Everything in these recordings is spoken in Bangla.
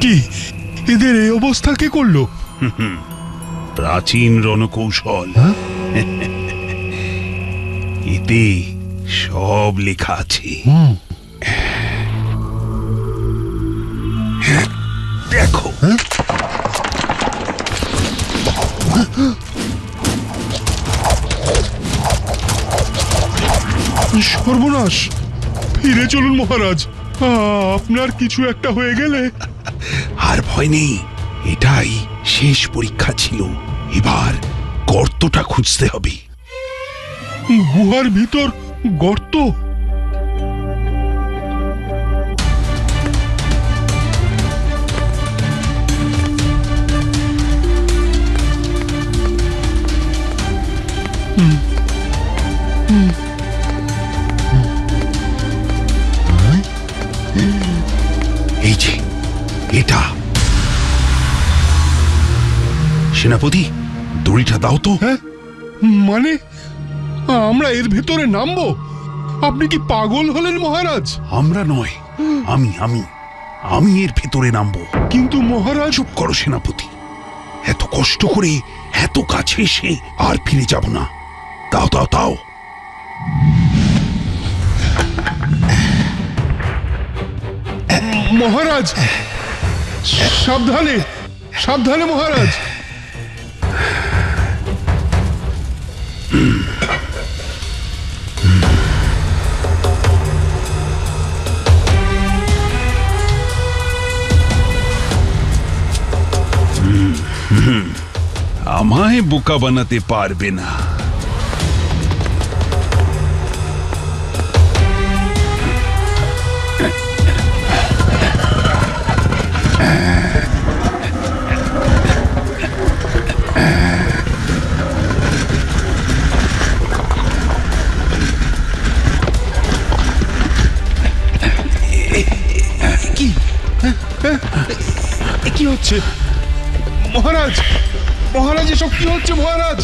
কি এদের এই অবস্থা কে করলো? প্রাচীন রণকৌশল। এতে সব লেখা আছে। দেখো, সর্বনাশ! ফিরে চলুন মহারাজ, আপনার কিছু একটা হয়ে গেলে। আর ভয় নেই, এটাই শেষ পরীক্ষা ছিল। এবার গর্তটা খুঁজতে হবে। গুহার ভিতর গর্ত? এই যে এটা। সেনাপতি, দড়িটা দাও তো। হ্যাঁ, মানে আমরা এর ভেতরে নামবো? আপনি কি পাগল হলেন মহারাজ? আমরা নয়, আমি আমি আমি এর ভেতরে নামবো। কিন্তু মহারাজ। চুপ করো সেনাপতি, এত কষ্ট করে এত কাছে এসে আর ফিরে যাব না। দাও দাও দাও। মহারাজ সাবধানে, সাবধানে মহারাজ। আমায় বোকা বানাতে পারবে না। কি হচ্ছে মহারাজ? মহারাজ, এসব কি হচ্ছে মহারাজ?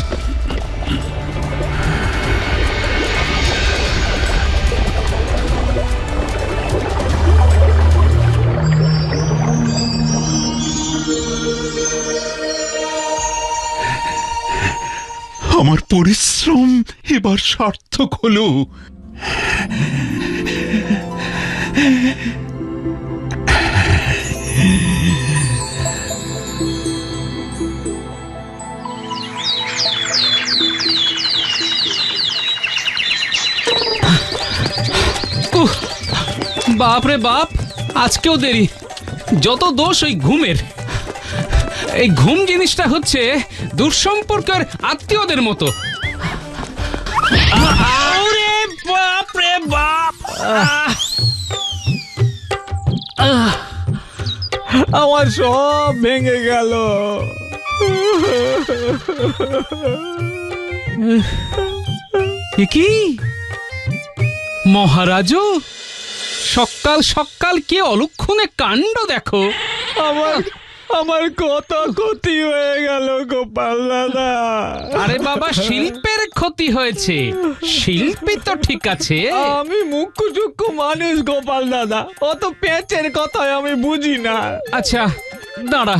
আমার পরিশ্রম এবার সার্থক হলো। বাপ রে বাপ, আজকেও দেরি। যত দোষ ওই ঘুমের। এই ঘুম জিনিসটা হচ্ছে দুঃসম্পর্কের আত্মীয়দের মতো। আরে বাপ রে বাপ! আমার সব ভেঙে গেল। কি মহারাজও সকাল সকাল কি অলক্ষণে কাণ্ড দেখো। আমার কত ক্ষতি হয়ে গেল গোপাল দাদা। আরে বাবা, শিল্পের ক্ষতি হয়েছে। শিল্পী তো ঠিক আছে। আমি মুখ্য চুক্ষ মানুষ গোপাল দাদা, অত পেঁচের কথায় আমি বুঝি না। আচ্ছা দাঁড়া,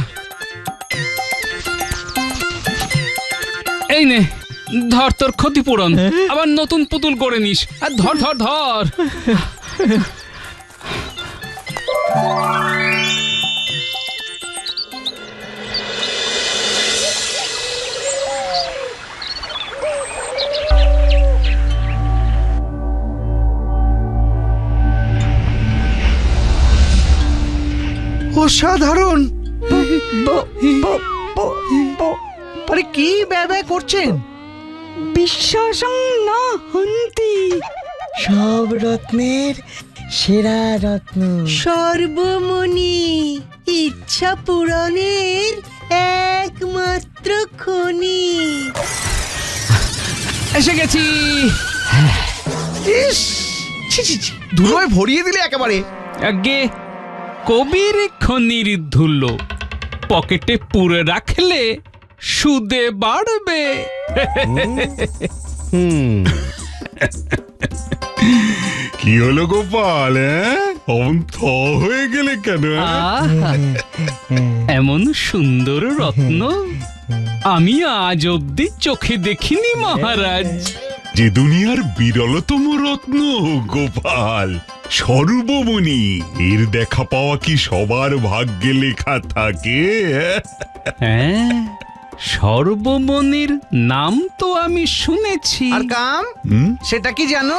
এই নে ধর তোর ক্ষতিপূরণ। আবার নতুন পুতুল করে নিস। আর ধর ধর ধর। অসাধারণ! আরে কি ব্যয় করছেন? বিশ্বাসং না হন্তি। সব রত্নের সেরা রত্ন, সর্বমণি, ইচ্ছা পূরণের একমাত্র খনি। এসে গেছি। ইস, ছি ছি ছি, ধুলোয় ভরিয়ে দিলে একেবারে। আগে কবির খনির ধুলো পকেটে পুরে রাখলে সুদে বাড়বে। কি হলো গোপাল? অমন থ হয়ে গেলে কেন? আহা, এমন সুন্দর রত্ন আমি আজ অব্দি চোখে দেখিনি মহারাজ। যে দুনিয়ার বিরলতম রত্ন গোপাল, সর্বমণি। এর দেখা পাওয়া কি সবার ভাগ্যে লেখা থাকে? হ্যাঁ, সর্বমণির নাম তো আমি শুনেছি। আর কাম হুম? সেটা কি জানো?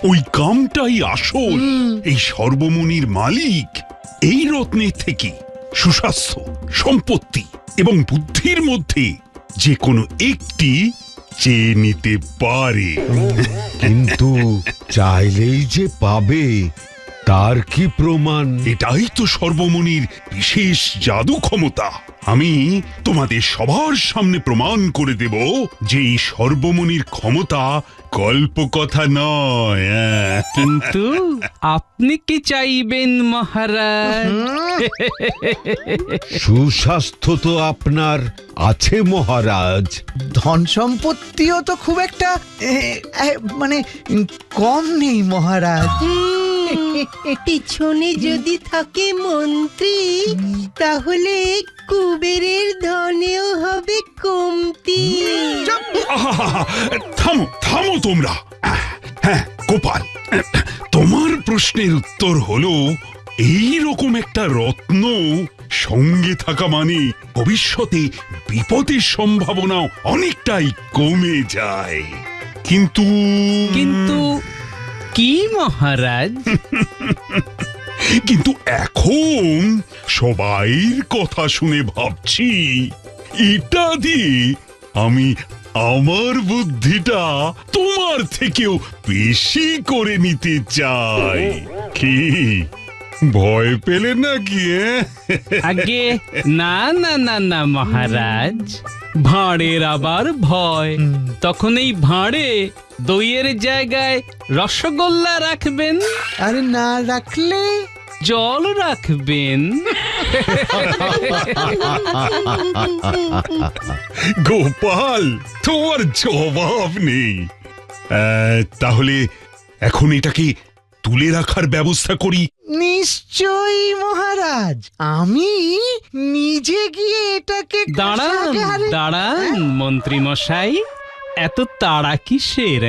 ওই কামটাই আসল। এই সর্বমণির মালিক এই রত্নের থেকে সুস্বাস্থ্য, সম্পত্তি এবং বুদ্ধির মধ্যে যে কোনো একটি চেয়ে নিতে পারে। কিন্তু চাইলেই যে পাবে তার কি প্রমাণ? এটাই তো সর্বমণির বিশেষ জাদু ক্ষমতা। আমি তোমাদের সবার সামনে প্রমাণ করে দেব যে এই সর্বমণির ক্ষমতা গল্পকথা নয়। কিন্তু আপনি কি চাইবেন মহারাজ? সুস্বাস্থ্য তো আপনার আছে মহারাজ। ধন সম্পত্তিও তো খুব একটা মানে কম নেই মহারাজ। পিছনে যদি থাকে মন্ত্রী, তাহলে কুবেরের ধনেও হবে কমতি। আহা! থামো থামো তোমরা। হ্যাঁ গোপাল, তোমার প্রশ্নের উত্তর হলো এই রকম একটা রত্ন সঙ্গে থাকা মানে ভবিষ্যতে বিপদের সম্ভাবনা অনেকটাই কমে যায়। কিন্তু কিন্তু কি মহারাজ? কিন্তু এখন সবাইর কথা শুনে ভাবছি এটা দিয়ে আমি আমার বুদ্ধিটা তোমার থেকেও বেশি করে নিতে চাই। কি ভয় পেলে নাকি? আগে না না না না মহারাজ, ভাঁড়ের আবার ভয়। তখন এই ভাঁড়ে দইয়ের জায়গায় রসগোল্লা রাখবেন, আর না রাখলে জল রাখবেন। গোপাল, তোমার জবাব নেই। তাহলে এখন এটাকে তুলে রাখার ব্যবস্থা করি। নিশ্চয়ই মহারাজ, আমি নিজে গিয়ে এটাকে দাঁড়ান কোষাগারে- দাঁড়ান মন্ত্রী মশাই, এত তাড়া কিসের?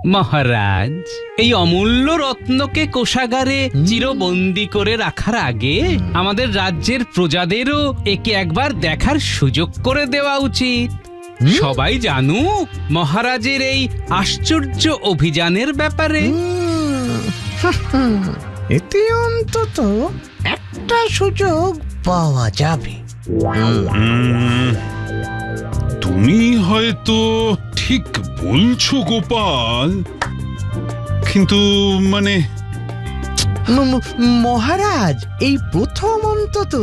মহারাজ, এই অমূল্য রত্নকে কোষাগারে চিরবন্দি করে রাখার আগে আমাদের রাজ্যের প্রজাদেরও একে একবার দেখার সুযোগ করে দেওয়া উচিত। সবাই জানুক মহারাজের এই আশ্চর্য অভিযানের ব্যাপারে। এতে অন্তত একটা সুযোগ পাওয়া যাবে। তুমি হয়তো ঠিক বলছো গোপাল, কিন্তু মানে মহারাজ, এই প্রথম অন্তত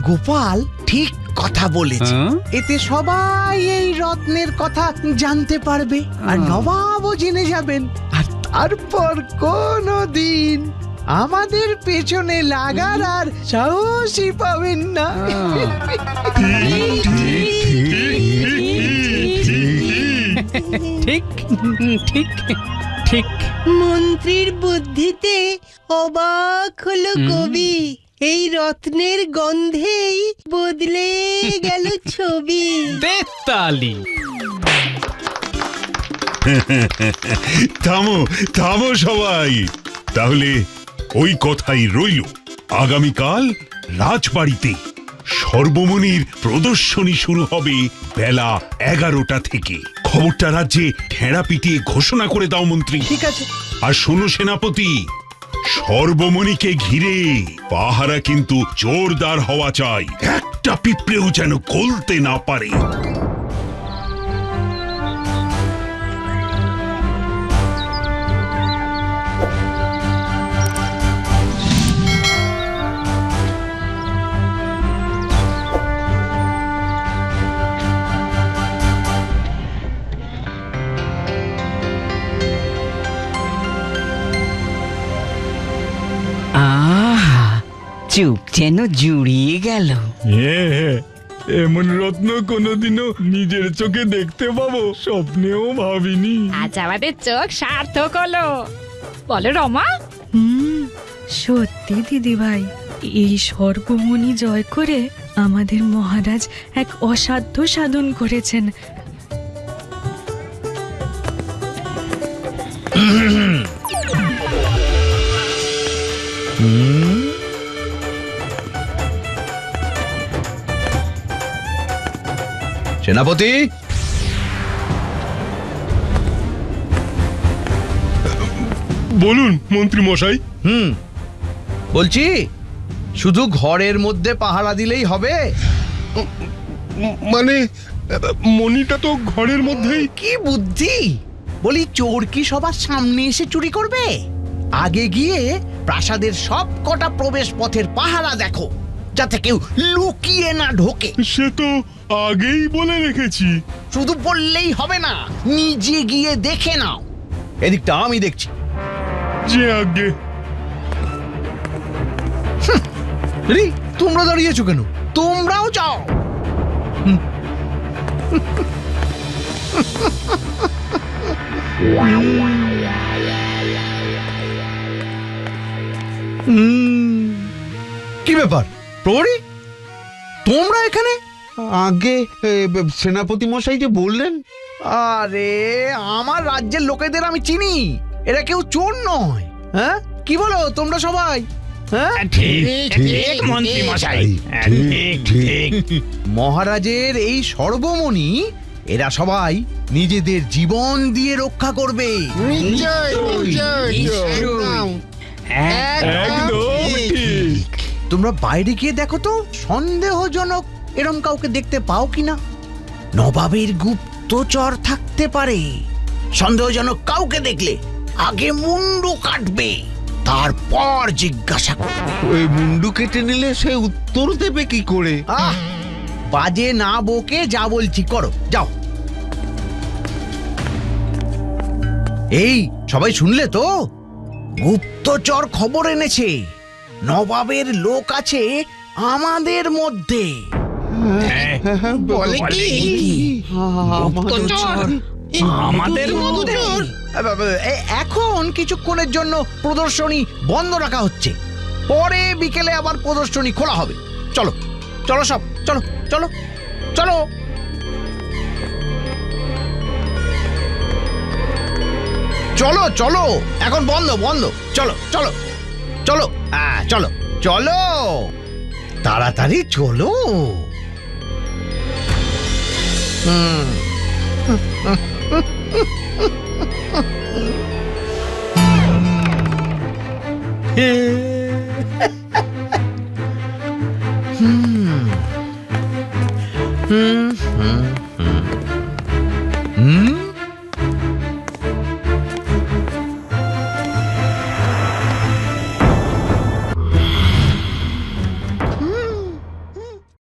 গোপাল ঠিক কথা বলেছে। হ্যাঁ? এতে সবাই এই রত্নের কথা জানতে পারবে, আর নবাবও জেনে যাবেন। আর তারপর কোনদিন আমাদের পেছনে লাগার আর সাহসই পাবেন না। ঠিক ঠিক ঠিক। মন্ত্রীর বুদ্ধিতে অবাক হলো কবি। এই রত্নের গন্ধেই বদলে গেল ছবি। তেতালি। থামো থামো সবাই, তাহলে ওই কথাই রইল। আগামীকাল রাজবাড়িতে সর্বমণির প্রদর্শনী শুরু হবে বেলা 11টা থেকে। খবরটা রাজ্যে ঠেড়া পিটিয়ে ঘোষণা করে দাও মন্ত্রী। ঠিক আছে। আর শোনো সেনাপতি, সর্বমণিকে ঘিরে পাহারা কিন্তু জোরদার হওয়া চাই, একটা পিঁপড়েও যেন গলতে না পারে। চোখ যেন জুড়িয়ে গেল। হ্যাঁ, এমন রত্ন কোনোদিনও নিজের চোখে দেখতে পাবো স্বপ্নেও ভাবিনি। আজ আমাদের চোখ সার্থক হলো, বলো রমা। সত্যি দিদি ভাই, এই সর্বমণি জয় করে আমাদের মহারাজ এক অসাধ্য সাধন করেছেন। সেনাপতি, বলুন মন্ত্রী মশাই। বলছি শুধু ঘরের মধ্যে পাহারা দিলেই হবে? মানে মণিটা তো ঘরের মধ্যেই। কি বুদ্ধি! বলি, চোর কি সবার সামনে এসে চুরি করবে? আগে গিয়ে প্রাসাদের সব কটা প্রবেশ পথের পাহারা দেখো, যাতে কেউ লুকিয়ে না ঢোকে। সে তো আগেই বলে রেখেছি। শুধু বললেই হবে না, নিজে গিয়ে দেখে নাও। এদিকটা আমি দেখছি। যে আগে তোমরা দাঁড়িয়েছো কেন? তোমরাও যাও। কি ব্যাপার প্রহরী, তোমরা এখানে? আগে সেনাপতি মশাই যে বললেন। আরে, আমার রাজ্যের লোকেদের আমি চিনি, এরা কেউ চোর নয়। হ্যাঁ, কি বলো তোমরা সবাই? হ্যাঁ, ঠিক মন্ত্রী মশাই, ঠিক। মহারাজের এই সর্বমণি এরা সবাই নিজেদের জীবন দিয়ে রক্ষা করবে। একদম ঠিক। তোমরা বাইরে গিয়ে দেখো তো, সন্দেহজনক এরম কাউকে দেখতে পাও কিনা। নবাবের গুপ্তচর থাকতে পারে। সন্দেহজনক কাউকে দেখলে আগে মুন্ডু কাটবে, তারপর জিজ্ঞাসা করবে। ওই মুন্ডু কেটে নিলে সে উত্তর দেবে কি করে? বাজে না বকে যা বলছি করো, যাও। এই সবাই শুনলে তো? গুপ্তচর খবর এনেছে নবাবের লোক আছে আমাদের মধ্যে। বলে কি? আমাদের মধ্যে? এখন কিছুক্ষণের জন্য প্রদর্শনী বন্ধ রাখা হচ্ছে, পরে বিকেলে আবার প্রদর্শনী খোলা হবে। চলো চলো সব, চলো চলো চলো। চলো চলো, এখন বন্ধ বন্ধ। চলো চলো চলো, চলো চলো, তাড়াতাড়ি চলো। হুম